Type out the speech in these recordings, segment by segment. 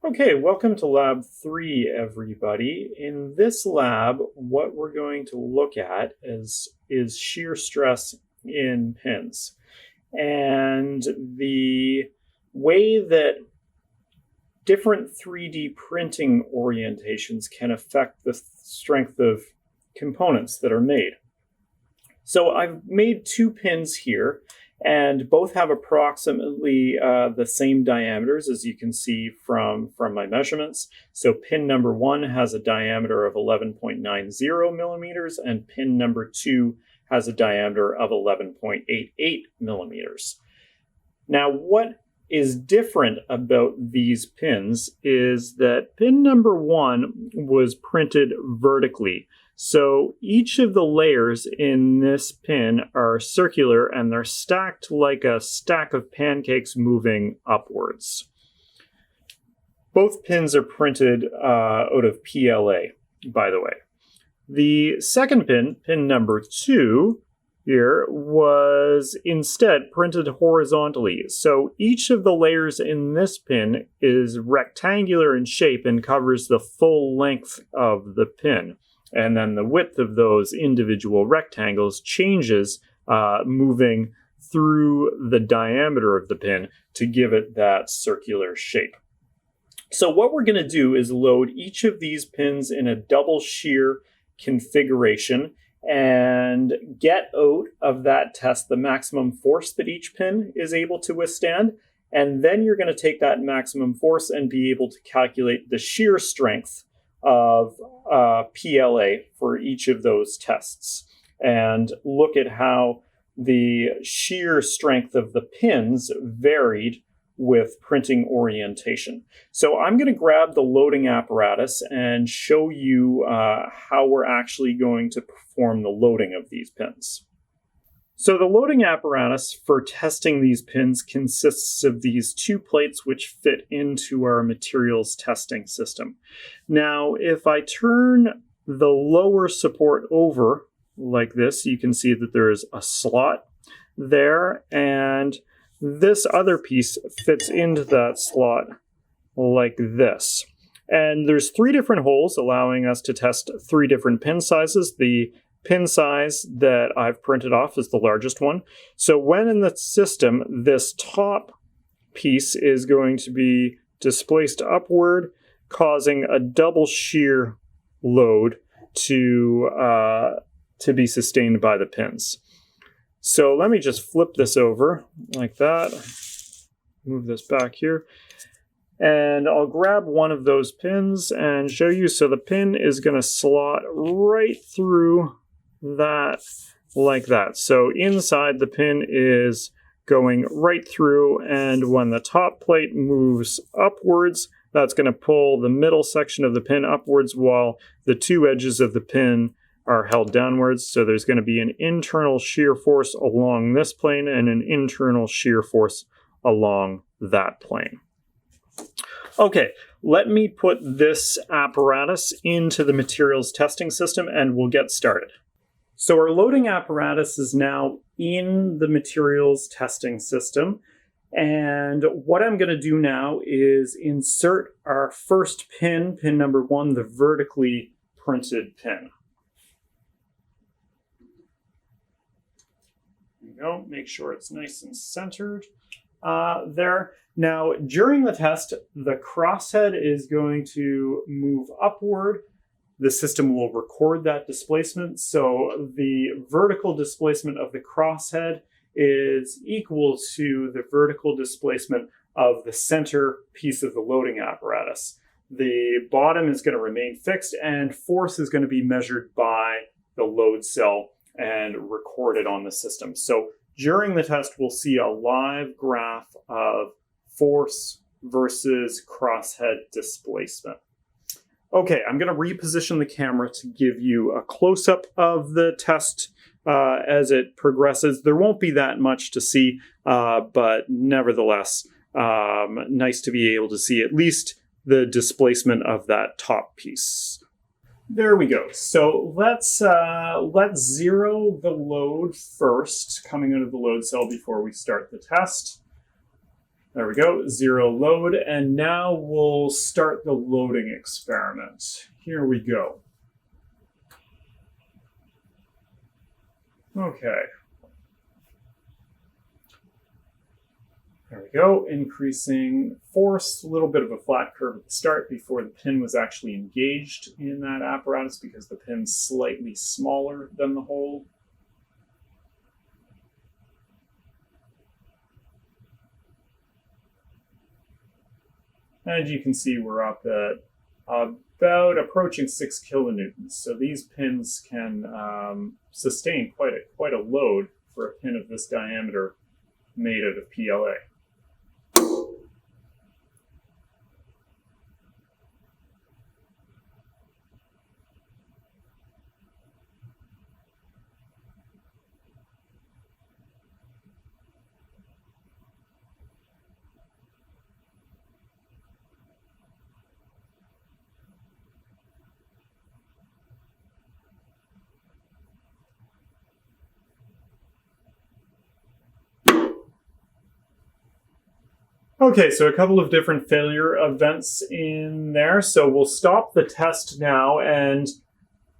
Okay, welcome to Lab 3, everybody. In this lab, what we're going to look at is shear stress in pins. And the way that different 3D printing orientations can affect the strength of components that are made. So I've made two pins here, and both have approximately the same diameters, as you can see from my measurements. So pin number 1 has a diameter of 11.90 millimeters, and pin number 2 has a diameter of 11.88 millimeters. Now, what is different about these pins is that pin number 1 was printed vertically. So each of the layers in this pin are circular and they're stacked like a stack of pancakes moving upwards. Both pins are printed out of PLA, by the way. The second pin, pin number 2, here was instead printed horizontally. So each of the layers in this pin is rectangular in shape and covers the full length of the pin. And then the width of those individual rectangles changes moving through the diameter of the pin to give it that circular shape. So what we're going to do is load each of these pins in a double shear configuration and get out of that test the maximum force that each pin is able to withstand. And then you're going to take that maximum force and be able to calculate the shear strength of PLA for each of those tests and look at how the shear strength of the pins varied with printing orientation. So I'm going to grab the loading apparatus and show you how we're actually going to perform the loading of these pins. So the loading apparatus for testing these pins consists of these two plates which fit into our materials testing system. Now, if I turn the lower support over like this, you can see that there is a slot there, and this other piece fits into that slot like this. And there's 3 different holes allowing us to test 3 different pin sizes. The pin size that I've printed off is the largest one. So when in the system, this top piece is going to be displaced upward, causing a double shear load to be sustained by the pins. So let me just flip this over like that. Move this back here. And I'll grab one of those pins and show you. So the pin is going to slot right through that like that. So inside the pin is going right through, and when the top plate moves upwards, that's going to pull the middle section of the pin upwards while the 2 edges of the pin are held downwards. So there's going to be an internal shear force along this plane and an internal shear force along that plane. Okay, let me put this apparatus into the materials testing system and we'll get started. So our loading apparatus is now in the materials testing system. And what I'm going to do now is insert our first pin, pin number 1, the vertically printed pin. There you go. Make sure it's nice and centered there. Now, during the test, the crosshead is going to move upward. The system will record that displacement. So the vertical displacement of the crosshead is equal to the vertical displacement of the center piece of the loading apparatus. The bottom is going to remain fixed, and force is going to be measured by the load cell and recorded on the system. So during the test, we'll see a live graph of force versus crosshead displacement. Okay, I'm going to reposition the camera to give you a close-up of the test as it progresses. There won't be that much to see, but nevertheless, nice to be able to see at least the displacement of that top piece. There we go. So let's zero the load first, coming out of the load cell before we start the test. There we go, 0 load, and now we'll start the loading experiment. Here we go. Okay. There we go, increasing force, a little bit of a flat curve at the start before the pin was actually engaged in that apparatus because the pin's slightly smaller than the hole. As you can see, we're up at about approaching 6 kilonewtons. So these pins can sustain quite a load for a pin of this diameter made out of PLA. Okay, so a couple of different failure events in there. So we'll stop the test now and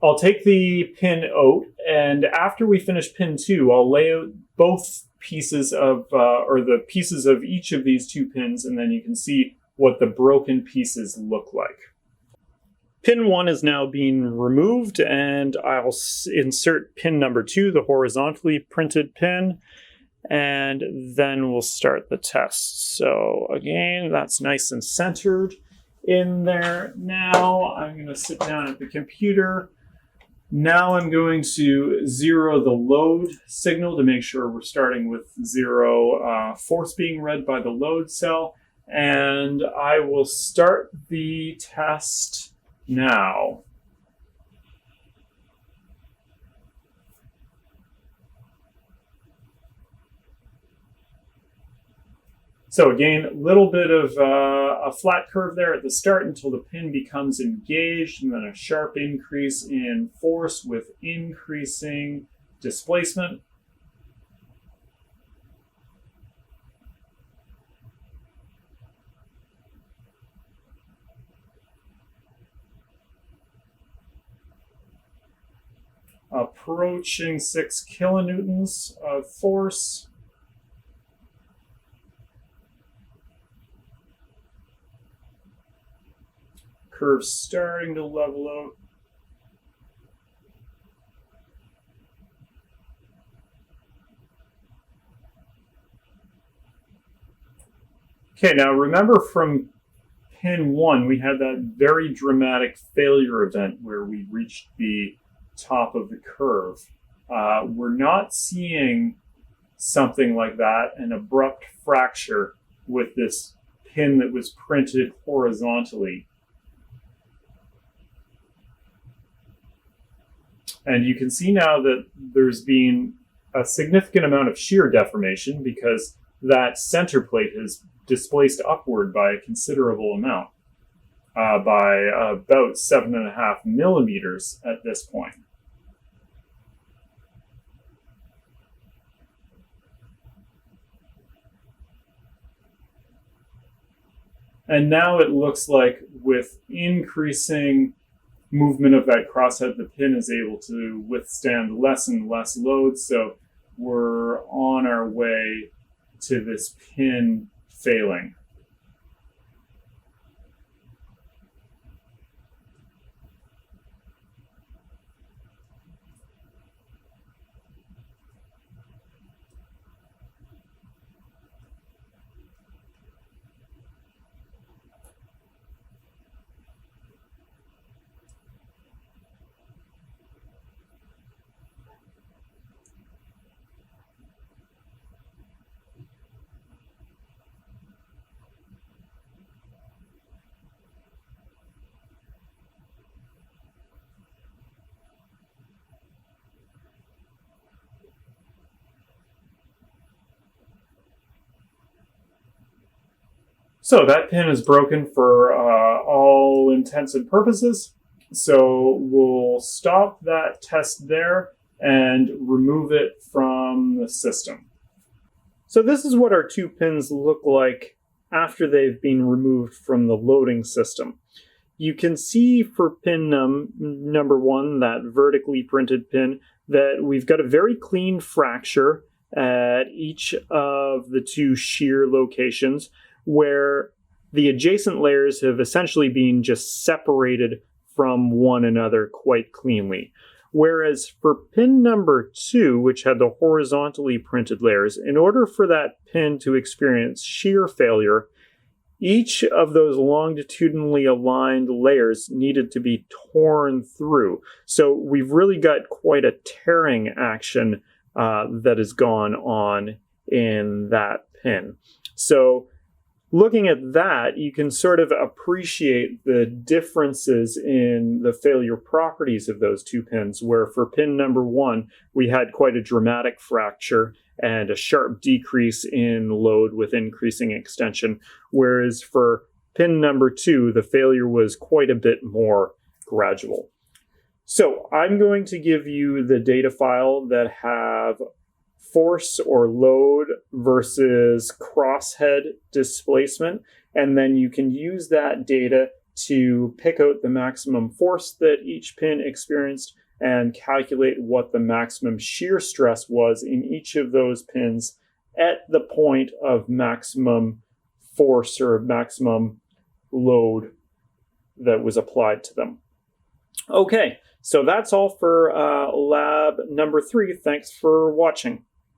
I'll take the pin out. And after we finish pin 2, I'll lay out both pieces of, or the pieces of each of these 2 pins, and then you can see what the broken pieces look like. Pin 1 is now being removed, and I'll insert pin number 2, the horizontally printed pin. And then we'll start the test. So again, that's nice and centered in there. Now I'm going to sit down at the computer. Now I'm going to zero the load signal to make sure we're starting with 0 force being read by the load cell. And I will start the test now. So again, a little bit of a flat curve there at the start until the pin becomes engaged, and then a sharp increase in force with increasing displacement. Approaching 6 kilonewtons of force. Curve starting to level out. Okay, now remember from pin 1, we had that very dramatic failure event where we reached the top of the curve. We're not seeing something like that, an abrupt fracture with this pin that was printed horizontally. And you can see now that there's been a significant amount of shear deformation because that center plate has displaced upward by a considerable amount, by about 7.5 millimeters at this point. And now it looks like with increasing movement of that crosshead, the pin is able to withstand less and less load. So we're on our way to this pin failing. So that pin is broken for all intents and purposes. So we'll stop that test there and remove it from the system. So this is what our 2 pins look like after they've been removed from the loading system. You can see for pin number 1, that vertically printed pin, that we've got a very clean fracture at each of the 2 shear locations, where the adjacent layers have essentially been just separated from one another quite cleanly. Whereas for pin number 2, which had the horizontally printed layers, in order for that pin to experience shear failure, each of those longitudinally aligned layers needed to be torn through. So we've really got quite a tearing action that has gone on in that pin. So looking at that, you can sort of appreciate the differences in the failure properties of those 2 pins, where for pin number 1, we had quite a dramatic fracture and a sharp decrease in load with increasing extension, whereas for pin number 2, the failure was quite a bit more gradual. So I'm going to give you the data file that have force or load versus crosshead displacement, and then you can use that data to pick out the maximum force that each pin experienced and calculate what the maximum shear stress was in each of those pins at the point of maximum force or maximum load that was applied to them. Okay, so that's all for lab number 3. Thanks for watching.